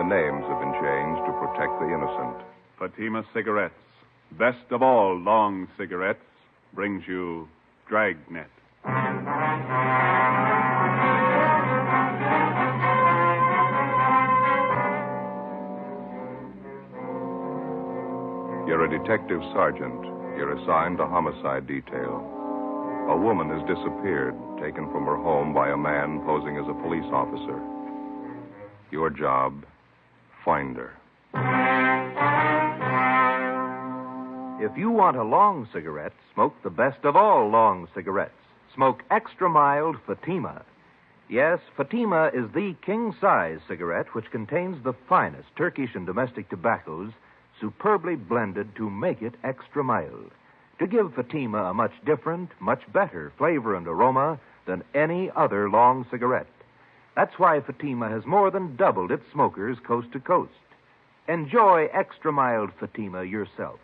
names have been changed to protect the innocent. Fatima Cigarettes, best of all long cigarettes, brings you Dragnet. You're a detective sergeant. You're assigned to homicide detail. A woman has disappeared, taken from her home by a man posing as a police officer. Your job, find her. If you want a long cigarette, smoke the best of all long cigarettes. Smoke extra mild Fatima. Yes, Fatima is the king-size cigarette which contains the finest Turkish and domestic tobaccos superbly blended to make it extra mild, to give Fatima a much different, much better flavor and aroma than any other long cigarette. That's why Fatima has more than doubled its smokers coast to coast. Enjoy extra mild Fatima yourself.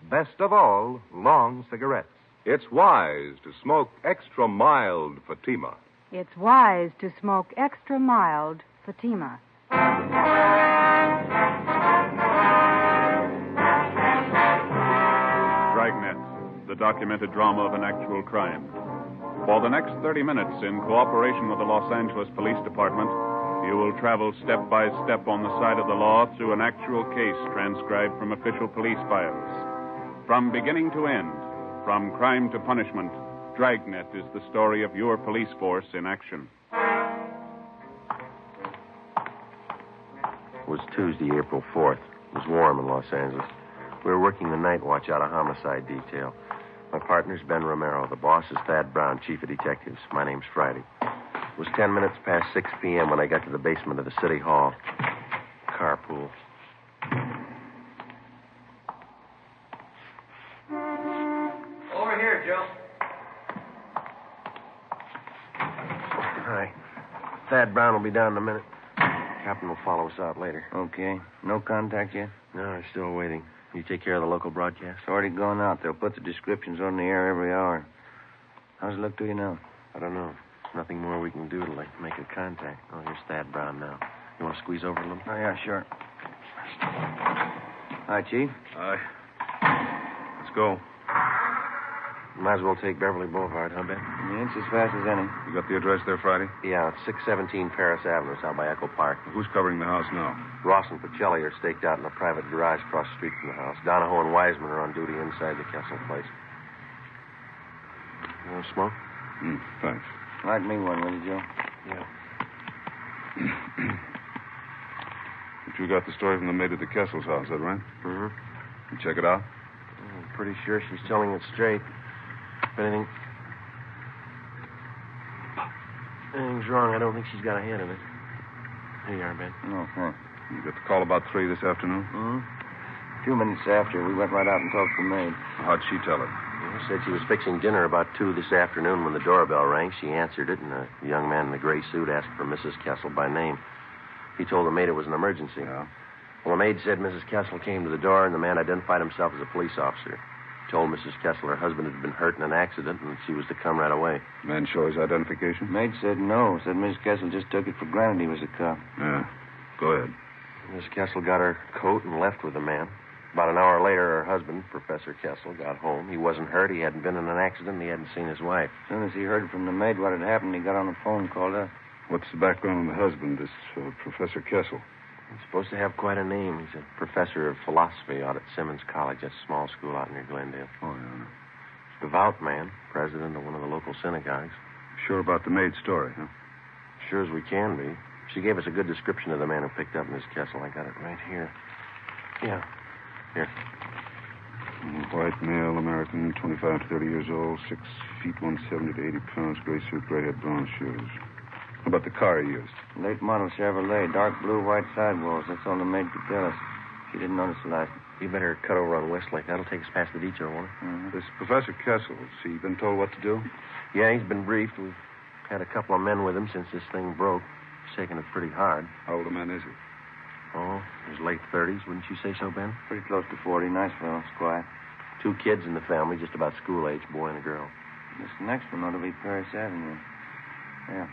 Best of all, long cigarettes. It's wise to smoke extra mild Fatima. It's wise to smoke extra mild Fatima. Dragnet, the documented drama of an actual crime. For the next 30 minutes, in cooperation with the Los Angeles Police Department, you will travel step by step on the side of the law through an actual case transcribed from official police files. From beginning to end, from crime to punishment, Dragnet is the story of your police force in action. It was Tuesday, April 4th. It was warm in Los Angeles. We were working the night watch out of homicide detail. My partner's Ben Romero. The boss is Thad Brown, chief of detectives. My name's Friday. It was 10 minutes past 6 p.m. when I got to the basement of the city hall. Carpool. Over here, Joe. Hi. Thad Brown will be down in a minute. Captain will follow us out later. Okay. No contact yet? No, I'm still waiting. You take care of the local broadcast? It's already gone out. They'll put the descriptions on the air every hour. How's it look to you now? I don't know. Nothing more we can do to make a contact. Oh, here's Thad Brown now. You want to squeeze over a little? Oh, yeah, sure. Hi, Chief. Aye. Let's go. Might as well take Beverly Boulevard, huh, Ben? Yeah, it's as fast as any. You got the address there, Friday? Yeah, it's 617 Paris Avenue, out by Echo Park. Who's covering the house now? Ross and Pacelli are staked out in a private garage across the street from the house. Donahoe and Wiseman are on duty inside the Kessel place. You want to smoke? Thanks. Light me one, will you, Joe? Yeah. But you got the story from the maid at the Kessel's house, is that right? Mm-hmm. You check it out? I'm pretty sure she's telling it straight. If anything's wrong, I don't think she's got a hand in it. Here you are, Ben. Okay. You got the call about 3 this afternoon? Mm-hmm. A few minutes after, we went right out and talked to the maid. How'd she tell it? She said she was fixing dinner about 2 this afternoon when the doorbell rang. She answered it, and a young man in a gray suit asked for Mrs. Kessel by name. He told the maid it was an emergency. Yeah? Well, the maid said Mrs. Kessel came to the door, and the man identified himself as a police officer. Told Mrs. Kessel her husband had been hurt in an accident, and she was to come right away. Man show his identification? Maid said no. Said Miss Kessel just took it for granted he was a cop. Yeah. Go ahead. Miss Kessel got her coat and left with the man. About an hour later, her husband, Professor Kessel, got home. He wasn't hurt. He hadn't been in an accident, and he hadn't seen his wife. As soon as he heard from the maid what had happened, he got on the phone and called us. What's the background on the husband, this Professor Kessel? He's supposed to have quite a name. He's a professor of philosophy out at Simmons College. That's a small school out near Glendale. Oh, yeah. Devout man, president of one of the local synagogues. Sure about the maid's story, huh? Sure as we can be. She gave us a good description of the man who picked up Miss Kessel. I got it right here. Yeah. Here. White male, American, 25 to 30 years old, 6 feet, 170 to 80 pounds, gray suit, gray head, brown shoes. How about the car he used? Late model Chevrolet, dark blue, white sidewalls. That's all the maid could tell us. She didn't notice the license. You better cut over on Westlake. That'll take us past the detour, won't it? Mm-hmm. This Professor Kessel, has he been told what to do? Yeah, he's been briefed. We've had a couple of men with him since this thing broke. He's taken it pretty hard. How old a man is he? Oh, his late 30s, wouldn't you say so, Ben? Pretty close to 40. Nice fellow. It's quiet. 2 kids in the family, just about school age, boy and a girl. This next one ought to be Paris Avenue. Yeah.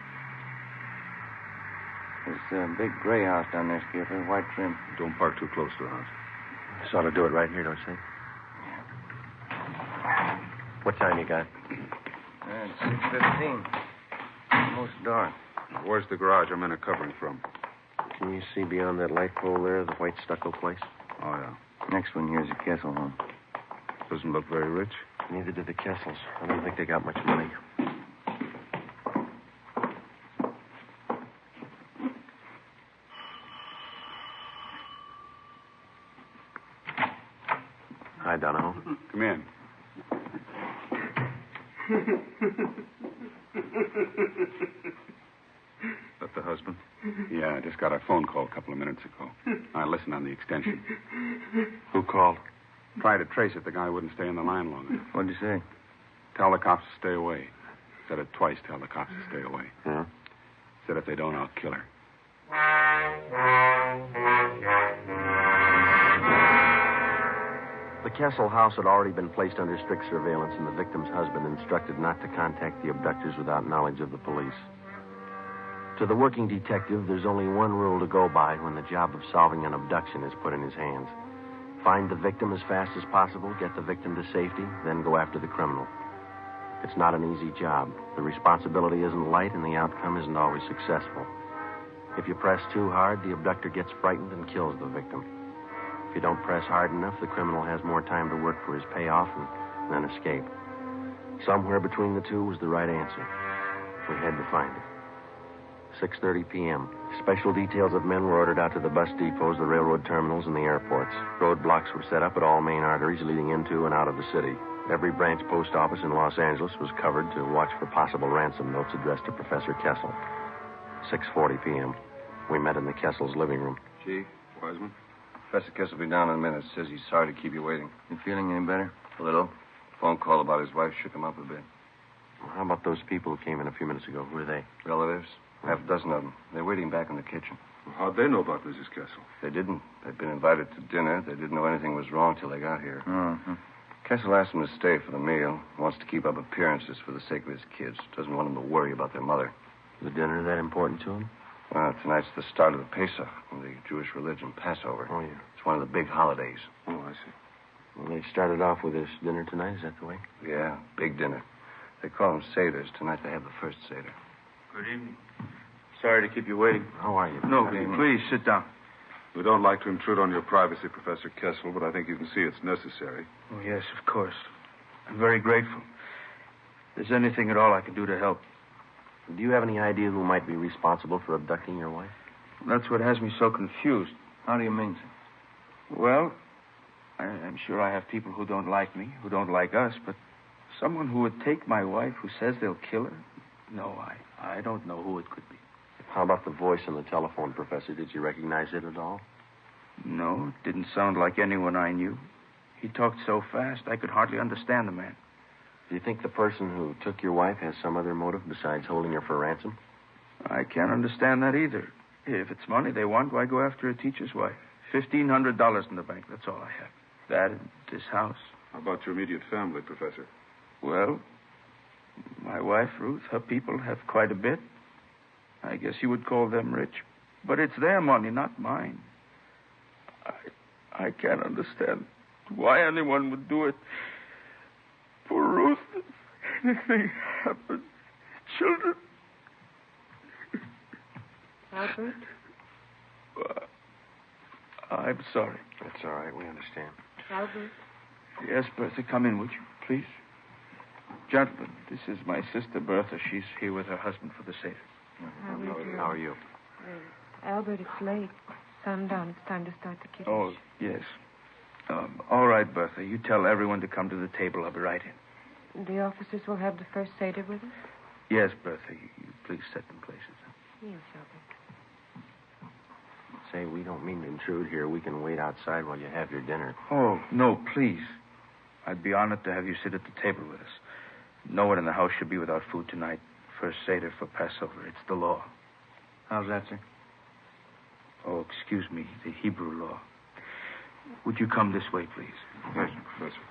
There's a big gray house down there, Skipper, white trim. Don't park too close to the house. This ought to do it right here, don't you think? What time you got? It's 6:15. Almost dark. Where's the garage our men are covering from? Can you see beyond that light pole there, the white stucco place? Oh, yeah. Next one here's a Kessel home. Doesn't look very rich. Neither do the Kessels. I don't think they got much money. Hi, Donahoe. Come in. That the husband? Yeah, I just got a phone call a couple of minutes ago. I listened on the extension. Who called? Tried to trace it. The guy wouldn't stay on the line long enough. What'd you say? Tell the cops to stay away. Said it twice, tell the cops to stay away. Yeah? Said if they don't, I'll kill her. The Kessel house had already been placed under strict surveillance, and the victim's husband instructed not to contact the abductors without knowledge of the police. To the working detective, there's only one rule to go by when the job of solving an abduction is put in his hands. Find the victim as fast as possible, get the victim to safety, then go after the criminal. It's not an easy job. The responsibility isn't light, and the outcome isn't always successful. If you press too hard, the abductor gets frightened and kills the victim. If you don't press hard enough, the criminal has more time to work for his payoff and then escape. Somewhere between the two was the right answer. We had to find it. 6:30 p.m. Special details of men were ordered out to the bus depots, the railroad terminals, and the airports. Roadblocks were set up at all main arteries leading into and out of the city. Every branch post office in Los Angeles was covered to watch for possible ransom notes addressed to Professor Kessel. 6:40 p.m. We met in the Kessel's living room. Chief, Wiseman. Professor Kessel will be down in a minute. Says he's sorry to keep you waiting. You feeling any better? A little. Phone call about his wife shook him up a bit. Well, how about those people who came in a few minutes ago? Who are they? Relatives. Half a dozen of them. They're waiting back in the kitchen. Well, how'd they know about Mrs. Kessel? They didn't. They'd been invited to dinner. They didn't know anything was wrong till they got here. Mm-hmm. Kessel asked them to stay for the meal. Wants to keep up appearances for the sake of his kids. Doesn't want them to worry about their mother. The dinner that important to him? Well, tonight's the start of the Pesach, the Jewish religion, Passover. Oh, yeah. It's one of the big holidays. Oh, I see. Well, they started off with this dinner tonight. Is that the way? Yeah, big dinner. They call them Seders. Tonight they have the first Seder. Good evening. Sorry to keep you waiting. How are you? No, please sit down. We don't like to intrude on your privacy, Professor Kessel, but I think you can see it's necessary. Oh, yes, of course. I'm very grateful. If there's anything at all I can do to help. Do you have any idea who might be responsible for abducting your wife? That's what has me so confused. How do you mean, sir? Well, I'm sure I have people who don't like me, who don't like us, but someone who would take my wife who says they'll kill her? No, I don't know who it could be. How about the voice on the telephone, Professor? Did you recognize it at all? No, it didn't sound like anyone I knew. He talked so fast I could hardly understand the man. Do you think the person who took your wife has some other motive besides holding her for ransom? I can't understand that either. If it's money they want, why go after a teacher's wife? $1,500 in the bank, that's all I have. That and this house. How about your immediate family, Professor? Well, my wife, Ruth, her people have quite a bit. I guess you would call them rich. But it's their money, not mine. I can't understand why anyone would do it. For Ruth, if anything happened, children. Albert? I'm sorry. That's all right. We understand. Albert? Yes, Bertha, come in, would you, please? Gentlemen, this is my sister, Bertha. She's here with her husband for the Seder. How are you? Albert, it's late. Sundown. It's time to start the Kiddush. Oh, yes. All right, Bertha. You tell everyone to come to the table. I'll be right in. The officers will have the first Seder with us? Yes, Bertha. You please set them places. Yes, Albert. Say, we don't mean to intrude here. We can wait outside while you have your dinner. Oh, no, please. I'd be honored to have you sit at the table with us. No one in the house should be without food tonight. First Seder for Passover. It's the law. How's that, sir? Oh, excuse me. The Hebrew law. Would you come this way, please? Yes, Professor.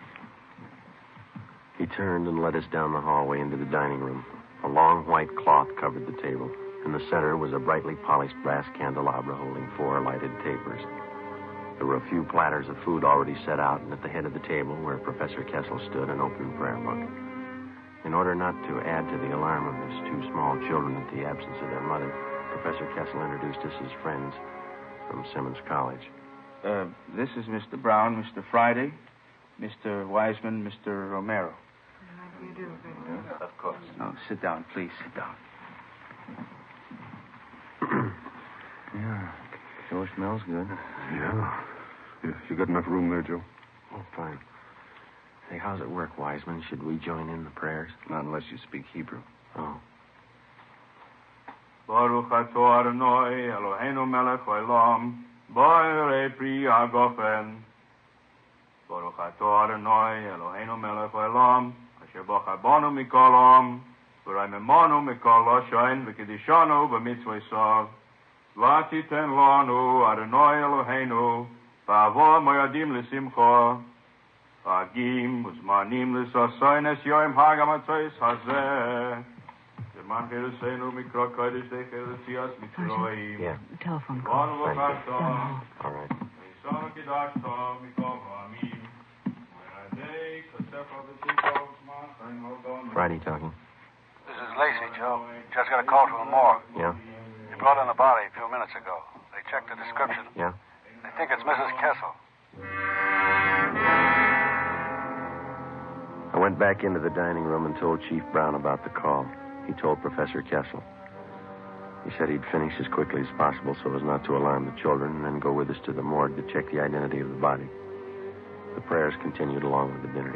He turned and led us down the hallway into the dining room. A long white cloth covered the table. In the center was a brightly polished brass candelabra holding 4 lighted tapers. There were a few platters of food already set out, and at the head of the table, where Professor Kessel stood, an open prayer book. In order not to add to the alarm of his 2 small children at the absence of their mother, Professor Kessel introduced us as friends from Simmons College. This is Mr. Brown, Mr. Friday, Mr. Wiseman, Mr. Romero. How do you do, Victor? Of course. Oh, sit down, please. Sit down. Yeah. Sure smells good. Yeah. You got enough room there, Joe? Oh, fine. Hey, how's it work, Wiseman? Should we join in the prayers? Not unless you speak Hebrew. Oh. Baruch atah Adonai Eloheinu melech haolam, bo'erei pri hagofen. Baruch atah Adonai Eloheinu melech haolam, asher bachar banu mikol am, v'raimemanu mikol lashain v'kedishanu b'mitzvosav. V'atiten lanu Adonai Eloheinu, ba'avo moyadim l'simcha. Agim uzmanim l'sasayin es yoim hagamatzos hazeh. Yeah. Telephone call. All right. Friday talking. This is Lacey, Joe. Just got a call from the morgue. Yeah? They brought in the body a few minutes ago. They checked the description. Yeah? They think it's Mrs. Kessel. I went back into the dining room and told Chief Brown about the call. He told Professor Kessel. He said he'd finish as quickly as possible so as not to alarm the children and then go with us to the morgue to check the identity of the body. The prayers continued along with the dinner.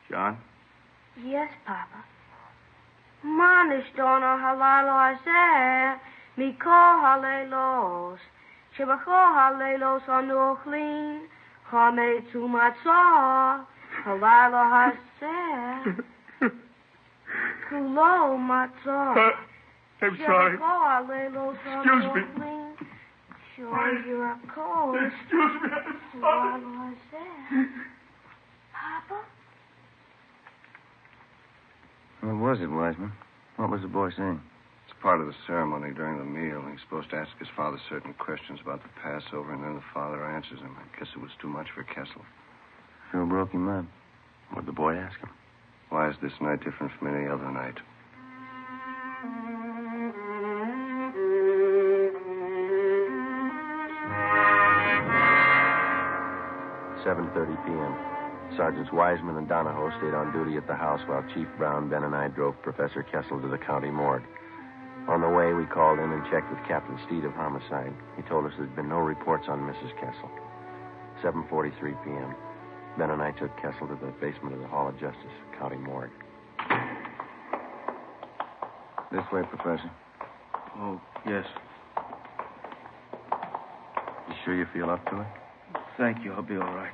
John? Yes, Papa. Manishtono halalo asher, mikol halelos, shebachol halelos anuchlin, hametzu matzah, halalo asher, kulo matzah. I'm sorry. Excuse me. Sure, you're a cold. Excuse me, I'm sorry. Halalo asher. Papa? What was it, Wiseman? What was the boy saying? It's part of the ceremony during the meal. He's supposed to ask his father certain questions about the Passover, and then the father answers him. I guess it was too much for Kessel. Sure broke him up. What'd the boy ask him? Why is this night different from any other night? "7:30 p.m. Sergeants Wiseman and Donahoe stayed on duty at the house while Chief Brown, Ben, and I drove Professor Kessel to the county morgue. On the way, we called in and checked with Captain Steed of Homicide. He told us there'd been no reports on Mrs. Kessel. 7:43 p.m. Ben and I took Kessel to the basement of the Hall of Justice, county morgue. This way, Professor. Oh, yes. You sure you feel up to it? Thank you. I'll be all right.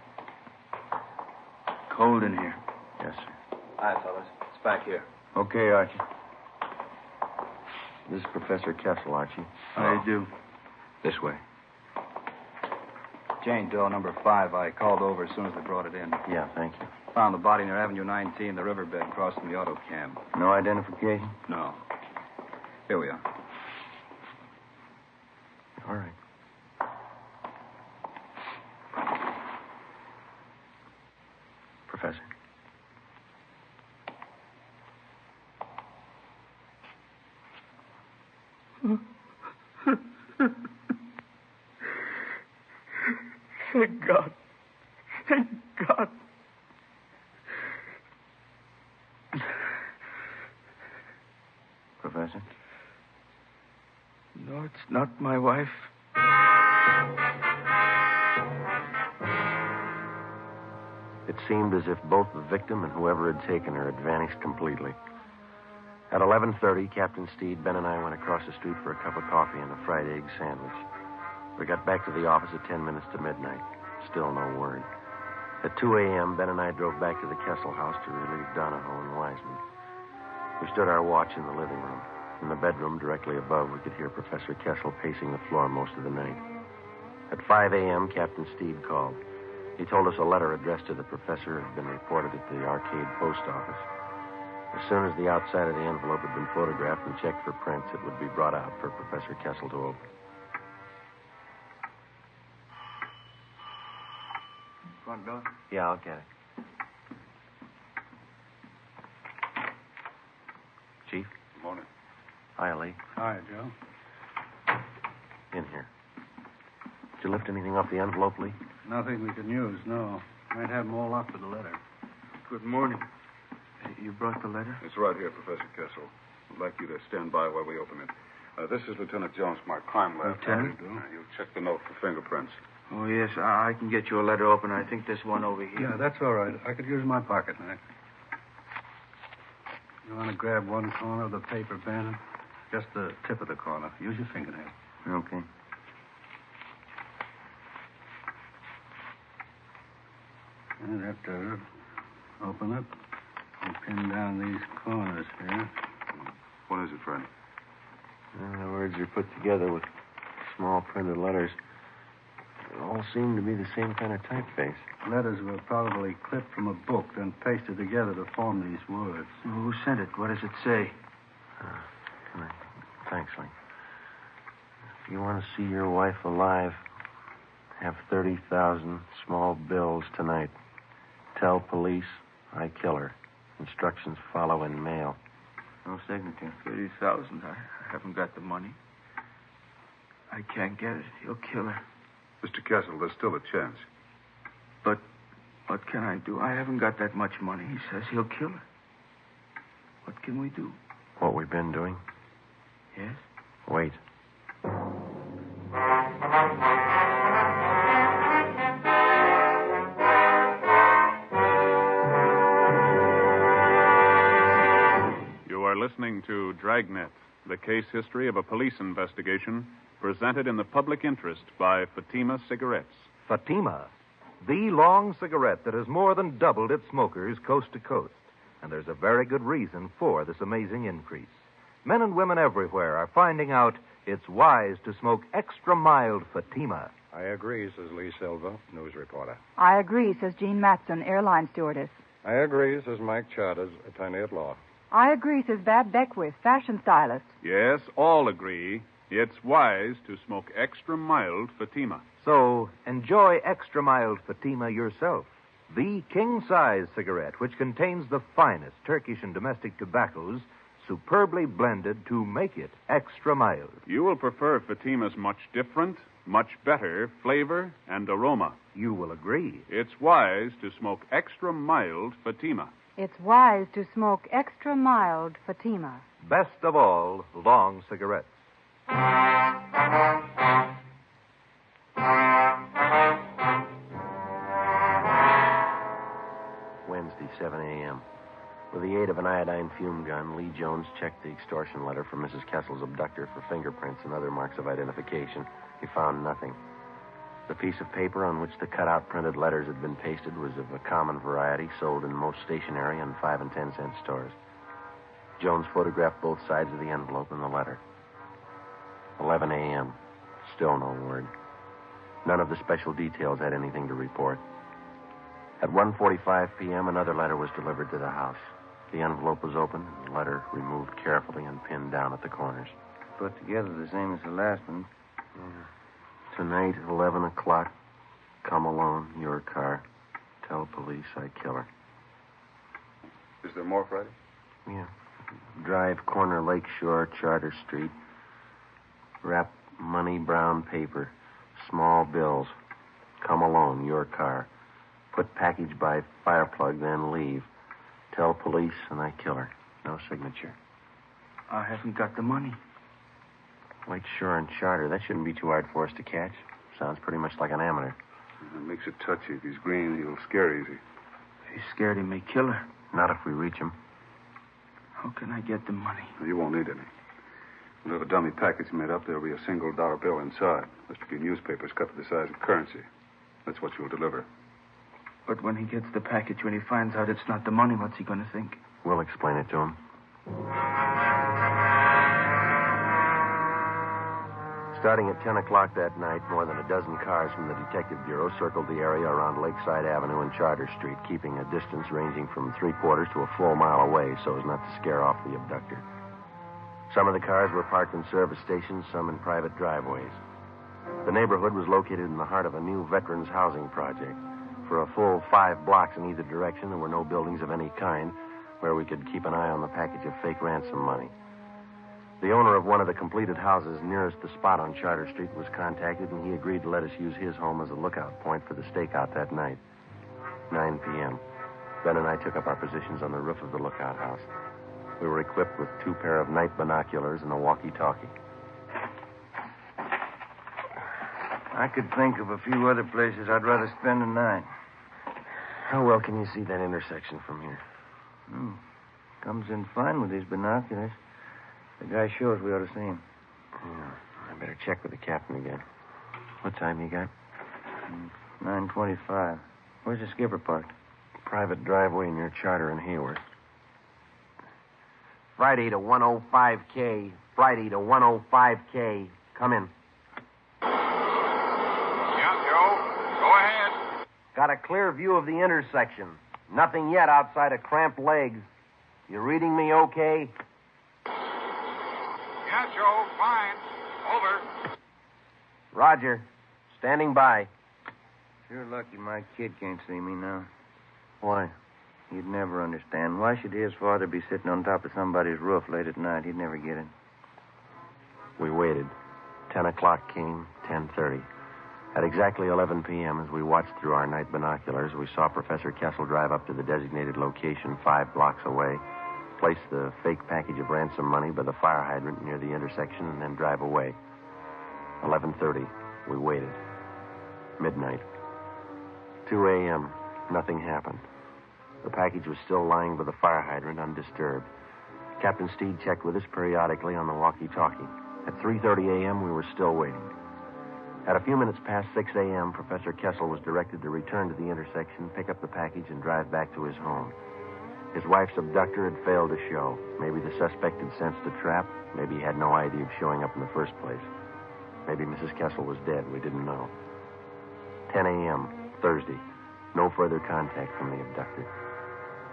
Cold in here. Yes, sir. Hi, fellas. It's back here. Okay, Archie. This is Professor Kessel, Archie. How do you do? This way. Jane Doe, number 5. I called over as soon as they brought it in. Yeah, thank you. Found the body near Avenue 19, the riverbed, crossing the auto cam. No identification? No. Here we are. All right. Professor. Thank God. Thank God. Professor? No, it's not my wife. It seemed as if both the victim and whoever had taken her had vanished completely. At 11:30, Captain Steed, Ben, and I went across the street for a cup of coffee and a fried egg sandwich. We got back to the office at 10 minutes to midnight. Still no word. At 2 a.m., Ben and I drove back to the Kessel house to relieve Donahoe and Wiseman. We stood our watch in the living room. In the bedroom directly above, we could hear Professor Kessel pacing the floor most of the night. At 5 a.m., Captain Steed called. He told us a letter addressed to the professor had been reported at the Arcade post office. As soon as the outside of the envelope had been photographed and checked for prints, it would be brought out for Professor Kessel to open. Front door? Yeah, I'll get it. Chief? Good morning. Hi, Lee. Hi, Joe. In here. Did you lift anything off the envelope, Lee? Nothing we can use, no. Might have them all up with the letter. Good morning. You brought the letter? It's right here, Professor Kessel. I'd like you to stand by while we open it. This is Lieutenant Jones from our crime lab. Lieutenant? You check the note for fingerprints. Oh, yes. I can get you a letter open. I think there's one over here. Yeah, that's all right. I could use my pocket knife. You want to grab one corner of the paper, Ben? Just the tip of the corner. Use your fingernail. Okay. And that does it. Open it and pin down these corners here. What is it, Fred? The words are put together with small printed letters. They all seem to be the same kind of typeface. Letters were probably clipped from a book, then pasted together to form these words. Who sent it? What does it say? Thanks, Lee. If you want to see your wife alive, have 30,000 small bills tonight. Tell police I kill her. Instructions follow in mail. No signature. 30,000. I haven't got the money. I can't get it. He'll kill her. Mr. Kessel, there's still a chance. But what can I do? I haven't got that much money. He says he'll kill her. What can we do? What we've been doing? Yes? Wait. You are listening to Dragnet, the case history of a police investigation presented in the public interest by Fatima Cigarettes. Fatima, the long cigarette that has more than doubled its smokers coast to coast. And there's a very good reason for this amazing increase. Men and women everywhere are finding out it's wise to smoke extra mild Fatima. I agree, says Lee Silva, news reporter. I agree, says Jean Matson, airline stewardess. I agree, says Mike Charters, attorney at law. I agree, says Bab Beckwith, fashion stylist. Yes, all agree it's wise to smoke extra mild Fatima. So enjoy extra mild Fatima yourself. The king-size cigarette, which contains the finest Turkish and domestic tobaccos, superbly blended to make it extra mild. You will prefer Fatima's much different, much better flavor and aroma. You will agree. It's wise to smoke extra mild Fatima. It's wise to smoke extra mild Fatima. Best of all, long cigarettes. Wednesday, 7 a.m. With the aid of an iodine fume gun, Lee Jones checked the extortion letter from Mrs. Kessel's abductor for fingerprints and other marks of identification. He found nothing. The piece of paper on which the cut-out printed letters had been pasted was of a common variety sold in most stationery and 5 and 10 cent stores. Jones photographed both sides of the envelope and the letter. 11 a.m. Still no word. None of the special details had anything to report. At 1:45 p.m., another letter was delivered to the house. The envelope was opened, and the letter removed carefully and pinned down at the corners. Put together the same as the last one. Tonight, 11 o'clock. Come alone, your car. Tell police I kill her. Is there more, Friday? Yeah. Drive corner Lakeshore, Charter Street. Wrap money, brown paper. Small bills. Come alone, your car. Put package by fireplug, then leave. Tell police and I kill her. No signature. I haven't got the money. Lakeshore and Charter. That shouldn't be too hard for us to catch. Sounds pretty much like an amateur. It makes it touchy. If he's green, he'll scare easy. If he's scared, he may kill her. Not if we reach him. How can I get the money? You won't need any. We'll have a dummy package made up. There'll be a single dollar bill inside. There's to be newspapers cut to the size of currency. That's what you'll deliver. But when he gets the package, when he finds out it's not the money, what's he going to think? We'll explain it to him. Starting at 10 o'clock that night, more than a dozen cars from the Detective Bureau circled the area around Lakeside Avenue and Charter Street, keeping a distance ranging from 3/4 to a full mile away so as not to scare off the abductor. Some of the cars were parked in service stations, some in private driveways. The neighborhood was located in the heart of a new veterans housing project. For a full 5 blocks in either direction, there were no buildings of any kind where we could keep an eye on the package of fake ransom money. The owner of one of the completed houses nearest the spot on Charter Street was contacted, and he agreed to let us use his home as a lookout point for the stakeout that night. 9 p.m. Ben and I took up our positions on the roof of the lookout house. We were equipped with 2 pair of night binoculars and a walkie-talkie. I could think of a few other places I'd rather spend the night. How well can you see that intersection from here? Comes in fine with these binoculars. The guy shows we ought to see him. Yeah, I better check with the captain again. What time you got? 9:25. Where's the skipper parked? Private driveway near Charter and Hayward. Friday to 105K. Friday to 105K. Come in. Yeah, Joe. Go ahead. Got a clear view of the intersection. Nothing yet outside of cramped legs. You reading me okay? Yeah, Joe. Fine. Over. Roger. Standing by. Sure lucky my kid can't see me now. Why? He'd never understand. Why should his father be sitting on top of somebody's roof late at night? He'd never get it. We waited. 10 o'clock came, 10:30. At exactly 11 p.m., as we watched through our night binoculars, we saw Professor Kessel drive up to the designated location 5 blocks away, place the fake package of ransom money by the fire hydrant near the intersection, and then drive away. 11:30, we waited. Midnight. 2 a.m., nothing happened. The package was still lying by the fire hydrant, undisturbed. Captain Steed checked with us periodically on the walkie-talkie. At 3:30 a.m., we were still waiting. At a few minutes past 6 a.m., Professor Kessel was directed to return to the intersection, pick up the package, and drive back to his home. His wife's abductor had failed to show. Maybe the suspect had sensed a trap. Maybe he had no idea of showing up in the first place. Maybe Mrs. Kessel was dead. We didn't know. 10 a.m., Thursday. No further contact from the abductor.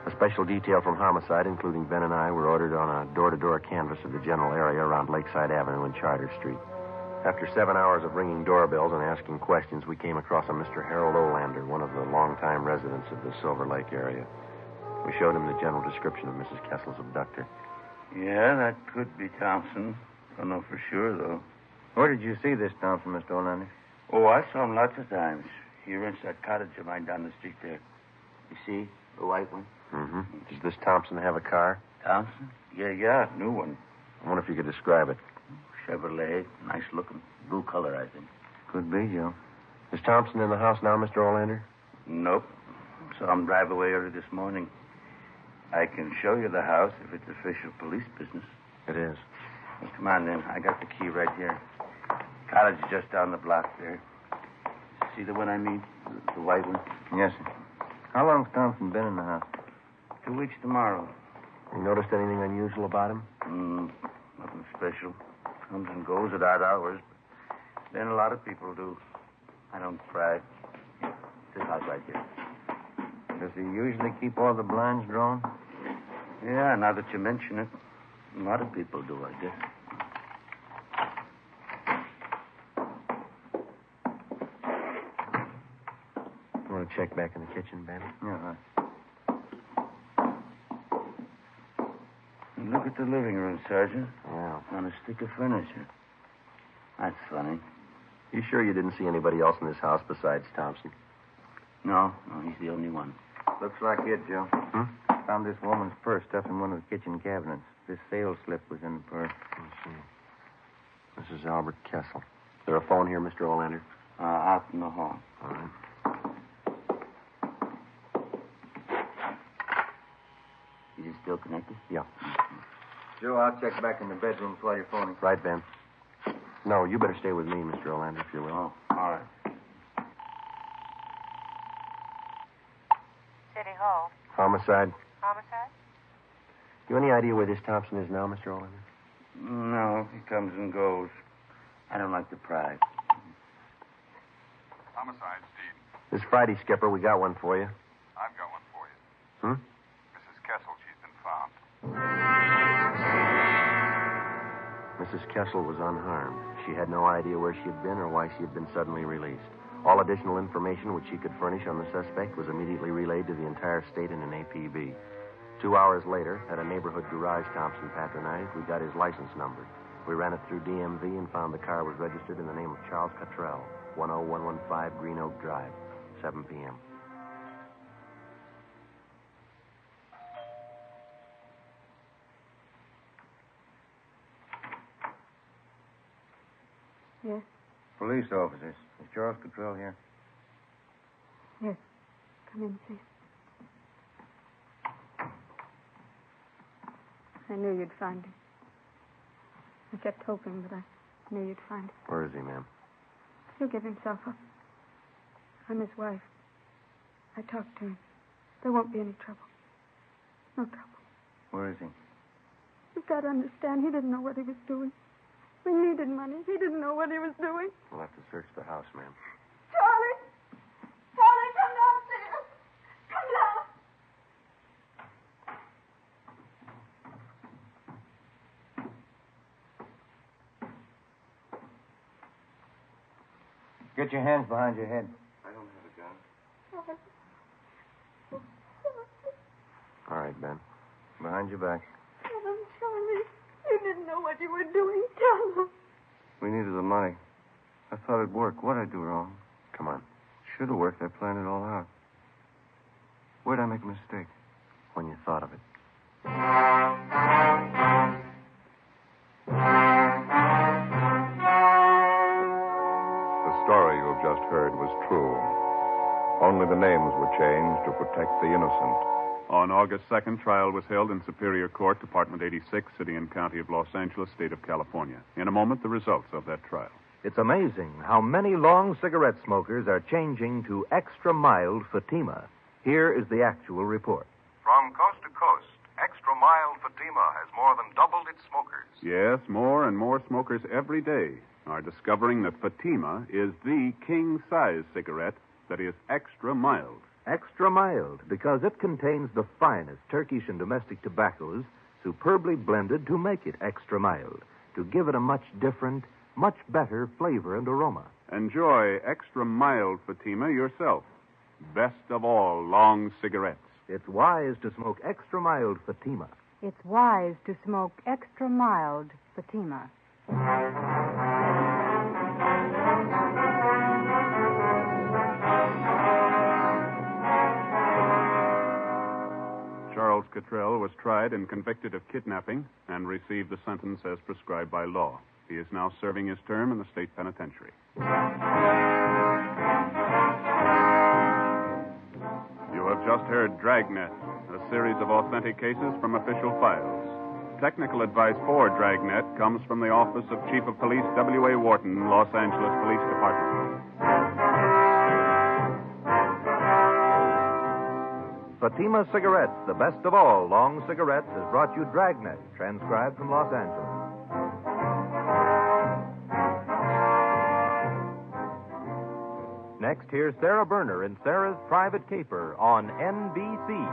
A special detail from Homicide, including Ben and I, were ordered on a door-to-door canvass of the general area around Lakeside Avenue and Charter Street. After 7 hours of ringing doorbells and asking questions, we came across a Mr. Harold Olander, one of the longtime residents of the Silver Lake area. We showed him the general description of Mrs. Kessel's abductor. Yeah, that could be Thompson. Don't know for sure, though. Where did you see this Thompson, Mr. Olander? Oh, I saw him lots of times. He rents that cottage of mine down the street there. You see? The white one? Mm-hmm. Does this Thompson have a car? Thompson? Yeah, new one. I wonder if you could describe it. Chevrolet, nice looking. Blue color, I think. Could be, Joe. Is Thompson in the house now, Mr. Olander? Nope. Saw him drive away early this morning. I can show you the house if it's official police business. It is. Well, come on, then. I got the key right here. Cottage is just down the block there. See the one I mean? The white one? Yes, sir. How long's Thompson been in the house? 2 weeks tomorrow. You noticed anything unusual about him? Nothing special. Comes and goes at odd hours. Then a lot of people do. I don't pry. This house right here. Does he usually keep all the blinds drawn? Yeah, now that you mention it. A lot of people do, I guess. You want to check back in the kitchen, Ben? Yeah. Look at the living room, Sergeant. Yeah. On a stick of furniture. That's funny. You sure you didn't see anybody else in this house besides Thompson? No, he's the only one. Looks like it, Joe. Found this woman's purse stuffed in one of the kitchen cabinets. This sales slip was in the purse. Let's see. This is Albert Kessel. Is there a phone here, Mr. Olander? Out in the hall. All right. Is it still connected? Yeah. Joe, I'll check back in the bedrooms while you're phoning. Right, Ben. No, you better stay with me, Mr. Olander, if you will. Oh, all right. Hall. Homicide? Homicide? You any idea where this Thompson is now, Mr. Oliver? No, he comes and goes. I don't like to pry. Homicide, Steve. This Friday, Skipper, we got one for you. I've got one for you. Mrs. Kessel, she's been found. Mrs. Kessel was unharmed. She had no idea where she had been or why she had been suddenly released. All additional information which she could furnish on the suspect was immediately relayed to the entire state in an APB. 2 hours later, at a neighborhood garage Thompson patronized, we got his license number. We ran it through DMV and found the car was registered in the name of Charles Cottrell, 10115 Green Oak Drive, 7 p.m. Yes. Police officers. Is Charles Cottrell here? Yes. Come in, please. I knew you'd find him. I kept hoping, but I knew you'd find him. Where is he, ma'am? He'll give himself up. I'm his wife. I talked to him. There won't be any trouble. No trouble. Where is he? You've got to understand, he didn't know what he was doing. We needed money. He didn't know what he was doing. We'll have to search the house, ma'am. Charlie! Charlie, come downstairs! Come down! Get your hands behind your head. I don't have a gun. All right, Ben. Behind your back. Tell him, Charlie. You didn't know what you were doing. Tell him. We needed the money. I thought it'd work. What'd I do wrong? Come on. Should have worked. I planned it all out. Where'd I make a mistake? When you thought of it. The story you've just heard was true. Only the names were changed to protect the innocent. On August 2nd, trial was held in Superior Court, Department 86, City and County of Los Angeles, State of California. In a moment, the results of that trial. It's amazing how many long cigarette smokers are changing to extra mild Fatima. Here is the actual report. From coast to coast, extra mild Fatima has more than doubled its smokers. Yes, more and more smokers every day are discovering that Fatima is the king-size cigarette that is extra mild. Extra mild because it contains the finest Turkish and domestic tobaccos superbly blended to make it extra mild, to give it a much different, much better flavor and aroma. Enjoy extra mild Fatima yourself. Best of all long cigarettes. It's wise to smoke extra mild Fatima. It's wise to smoke extra mild Fatima. Charles Cottrell was tried and convicted of kidnapping and received the sentence as prescribed by law. He is now serving his term in the state penitentiary. You have just heard Dragnet, a series of authentic cases from official files. Technical advice for Dragnet comes from the Office of Chief of Police W.A. Wharton, Los Angeles Police Department. Fatima Cigarettes, the best of all long cigarettes, has brought you Dragnet, transcribed from Los Angeles. Next, here's Sarah Berner in Sarah's Private Caper on NBC.